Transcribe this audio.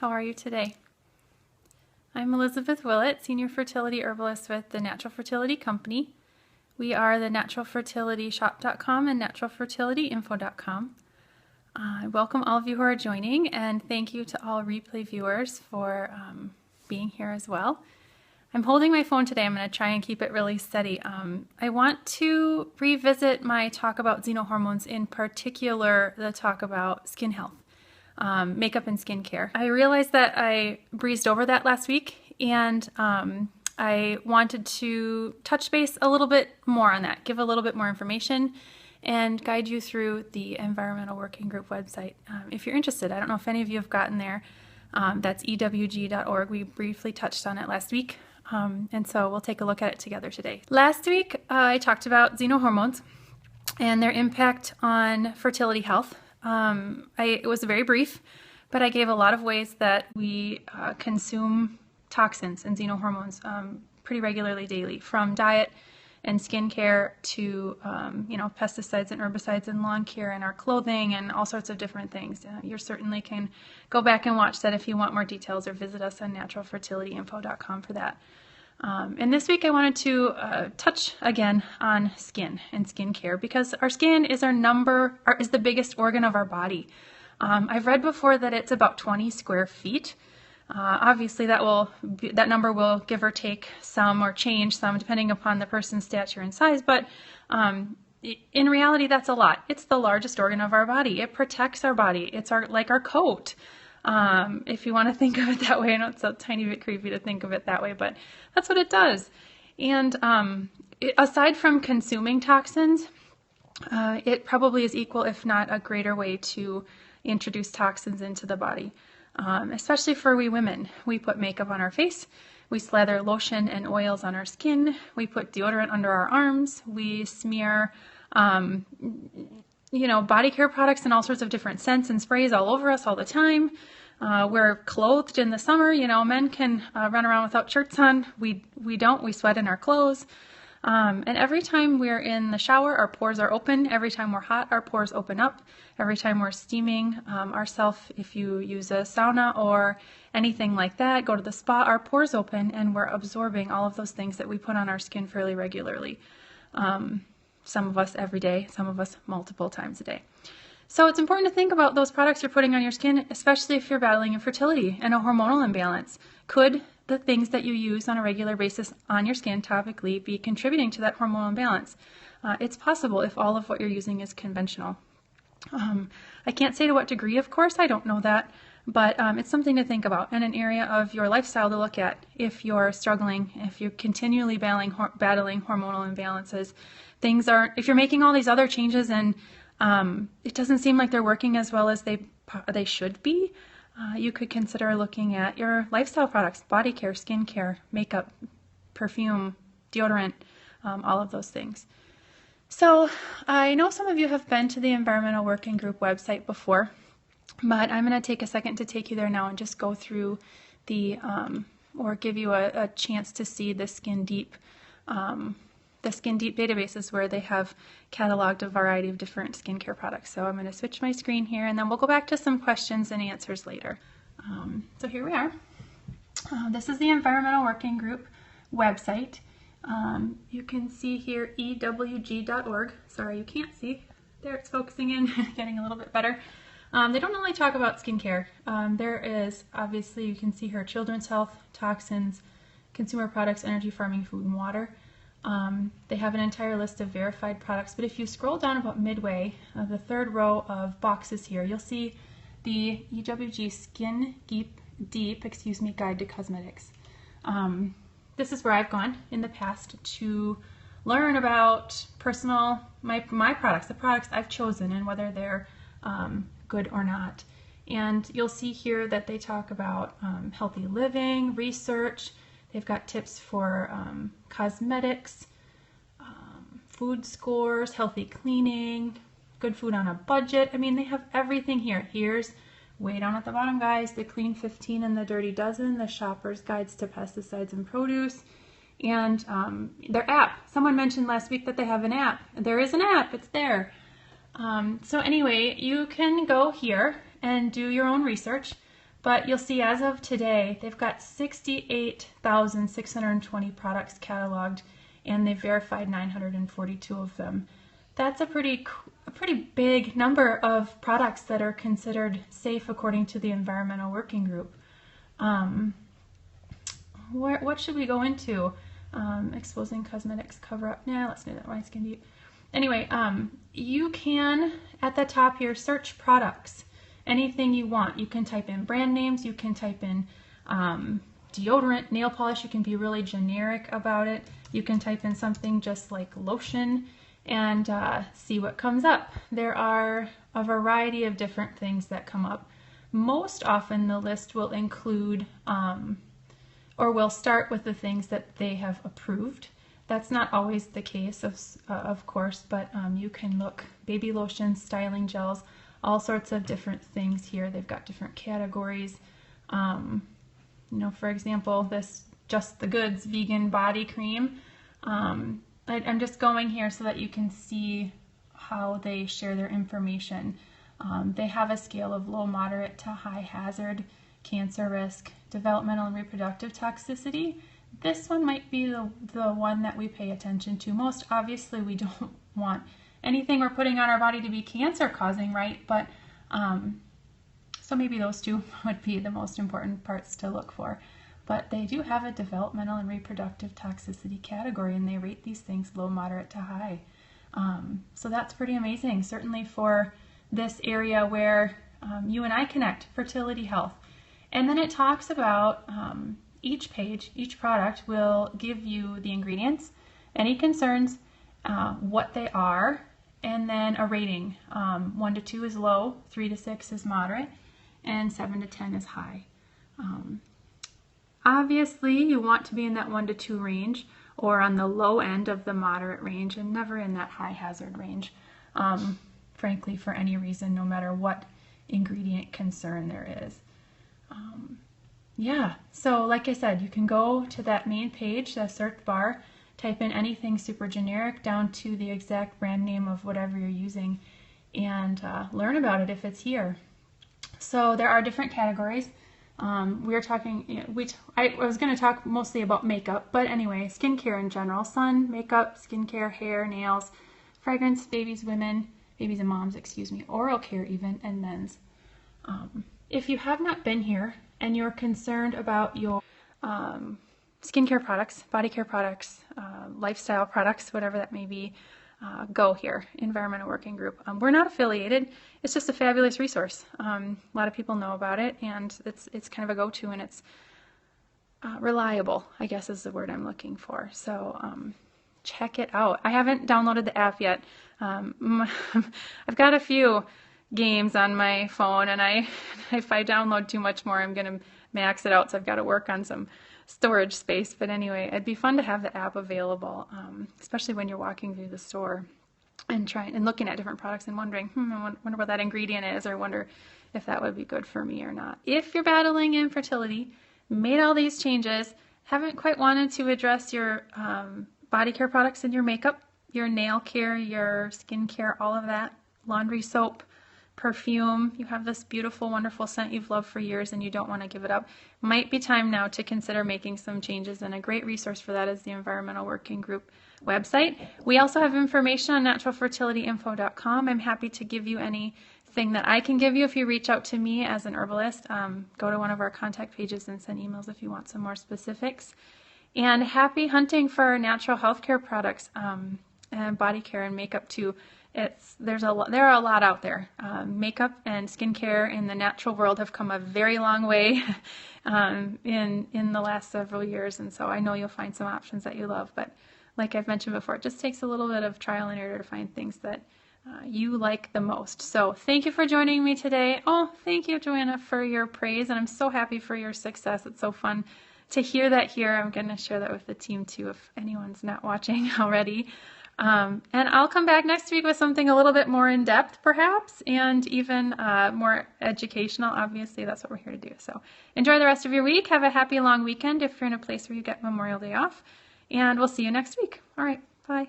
How are you today? I'm Elizabeth Willett, Senior Fertility Herbalist with the Natural Fertility Company. We are the naturalfertilityshop.com and naturalfertilityinfo.com. I welcome all of you who are joining, and thank you to all replay viewers for being here as well. I'm holding my phone today. I'm going to try and keep it really steady. I want to revisit my talk about xenohormones, in particular the talk about skin health, makeup and skincare. I realized that I breezed over that last week, and I wanted to touch base a little bit more on that, give a little bit more information, and guide you through the Environmental Working Group website if you're interested. I don't know if any of you have gotten there. That's EWG.org. We briefly touched on it last week. And so we'll take a look at it together today. Last week, I talked about xenohormones and their impact on fertility health. It was very brief, but I gave a lot of ways that we consume toxins and xenohormones pretty regularly daily, from diet and skincare to pesticides and herbicides and lawn care and our clothing and all sorts of different things. You certainly can go back and watch that if you want more details, or visit us on naturalfertilityinfo.com for that. And this week I wanted to touch again on skin and skincare, because our skin is is the biggest organ of our body. I've read before that it's about 20 square feet. Obviously that number will give or take some or change some depending upon the person's stature and size, but in reality that's a lot. It's the largest organ of our body. It protects our body. It's like our coat. If you want to think of it that way. I know it's a tiny bit creepy to think of it that way, but that's what it does. And aside from consuming toxins, it probably is equal, if not a greater way, to introduce toxins into the body. Especially for we women. We put makeup on our face, we slather lotion and oils on our skin, we put deodorant under our arms, we smear body care products and all sorts of different scents and sprays all over us all the time. We're clothed in the summer. Men can run around without shirts on. We don't. We sweat in our clothes. And every time we're in the shower, our pores are open. Every time we're hot, our pores open up. Every time we're steaming ourselves, if you use a sauna or anything like that, go to the spa, our pores open, and we're absorbing all of those things that we put on our skin fairly regularly. Some of us every day, some of us multiple times a day. So it's important to think about those products you're putting on your skin, especially if you're battling infertility and a hormonal imbalance. Could the things that you use on a regular basis on your skin topically be contributing to that hormonal imbalance? It's possible if all of what you're using is conventional. I can't say to what degree, of course, I don't know that, but it's something to think about, and an area of your lifestyle to look at if you're struggling, if you're continually battling hormonal imbalances. If you're making all these other changes and it doesn't seem like they're working as well as they should be, you could consider looking at your lifestyle products: body care, skin care, makeup, perfume, deodorant, all of those things. So I know some of you have been to the Environmental Working Group website before, but I'm going to take a second to take you there now and just go through or give you a chance to see the Skin Deep databases, where they have cataloged a variety of different skincare products. So I'm going to switch my screen here, and then we'll go back to some questions and answers later. So here we are. This is the Environmental Working Group website. You can see here EWG.org. Sorry, you can't see. There, it's focusing in, getting a little bit better. They don't only talk about skincare. There is, obviously, you can see here, children's health, toxins, consumer products, energy, farming, food, and water. They have an entire list of verified products, but if you scroll down about midway, the third row of boxes here, you'll see the EWG Skin Deep Guide to Cosmetics. This is where I've gone in the past to learn about my products, the products I've chosen, and whether they're good or not. And you'll see here that they talk about healthy living, research. They've got tips for cosmetics, food scores, healthy cleaning, good food on a budget. I mean, they have everything here. Here's, way down at the bottom, guys, the Clean 15 and the Dirty Dozen, the Shopper's Guides to Pesticides and Produce, and their app. Someone mentioned last week that they have an app. There is an app. It's there. So anyway, you can go here and do your own research, But you'll see as of today, they've got 68,620 products cataloged, and they've verified 942 of them. That's a pretty big number of products that are considered safe according to the Environmental Working Group. What should we go into? Exposing cosmetics cover-up. Yeah, let's do that. White skin deep. Anyway, you can, at the top here, search products. Anything you want. You can type in brand names. You can type in deodorant, nail polish. You can be really generic about it. You can type in something just like lotion and see what comes up. There are a variety of different things that come up. Most often the list will include or will start with the things that they have approved. That's not always the case, of course, but you can look baby lotions, styling gels, all sorts of different things here. They've got different categories. You know, for example, this Just the Goods vegan body cream. I'm just going here so that you can see how they share their information. They have a scale of low, moderate to high hazard, cancer risk, developmental and reproductive toxicity. This one might be the one that we pay attention to most. Obviously, we don't want anything we're putting on our body to be cancer causing, right? But so maybe those two would be the most important parts to look for. But they do have a developmental and reproductive toxicity category, and they rate these things low, moderate to high. So that's pretty amazing, certainly for this area where you and I connect, fertility health. And then it talks about each page, each product will give you the ingredients, any concerns, what they are, and then a rating. 1 to 2 is low, 3 to 6 is moderate, and 7 to 10 is high. Obviously, you want to be in that 1 to 2 range or on the low end of the moderate range and never in that high hazard range, frankly, for any reason, no matter what ingredient concern there is. Yeah, so like I said, you can go to that main page, the search bar, type in anything super generic down to the exact brand name of whatever you're using, and learn about it if it's here. So there are different categories. We're talking, I was going to talk mostly about makeup, but anyway, skincare in general, sun, makeup, skincare, hair, nails, fragrance, babies, women, babies and moms, excuse me, oral care even, and men's. If you have not been here and you're concerned about your skincare products, body care products, lifestyle products, whatever that may be, go here, Environmental Working Group. We're not affiliated. It's just a fabulous resource. A lot of people know about it, and it's kind of a go-to, and it's reliable, I guess is the word I'm looking for. So check it out. I haven't downloaded the app yet. I've got a few games on my phone, and if I download too much more, I'm going to max it out, so I've got to work on some storage space. But anyway, it'd be fun to have the app available, especially when you're walking through the store and looking at different products and wondering, I wonder what that ingredient is, or wonder if that would be good for me or not. If you're battling infertility, made all these changes, haven't quite wanted to address your body care products and your makeup, your nail care, your skin care, all of that, laundry soap, perfume, you have this beautiful, wonderful scent you've loved for years and you don't want to give it up, might be time now to consider making some changes, and a great resource for that is the Environmental Working Group website. We also have information on naturalfertilityinfo.com. I'm happy to give you anything that I can give you if you reach out to me as an herbalist. Go to one of our contact pages and send emails if you want some more specifics. And happy hunting for natural healthcare products and body care and makeup too. There are a lot out there. Makeup and skincare in the natural world have come a very long way in the last several years, and so I know you'll find some options that you love. But like I've mentioned before, it just takes a little bit of trial and error to find things that you like the most. So thank you for joining me today. Oh, thank you, Joanna, for your praise, and I'm so happy for your success. It's so fun to hear that here. I'm going to share that with the team too if anyone's not watching already. And I'll come back next week with something a little bit more in depth perhaps, and even more educational. Obviously, that's what we're here to do. So enjoy the rest of your week. Have a happy long weekend if you're in a place where you get Memorial Day off, and we'll see you next week. All right, bye.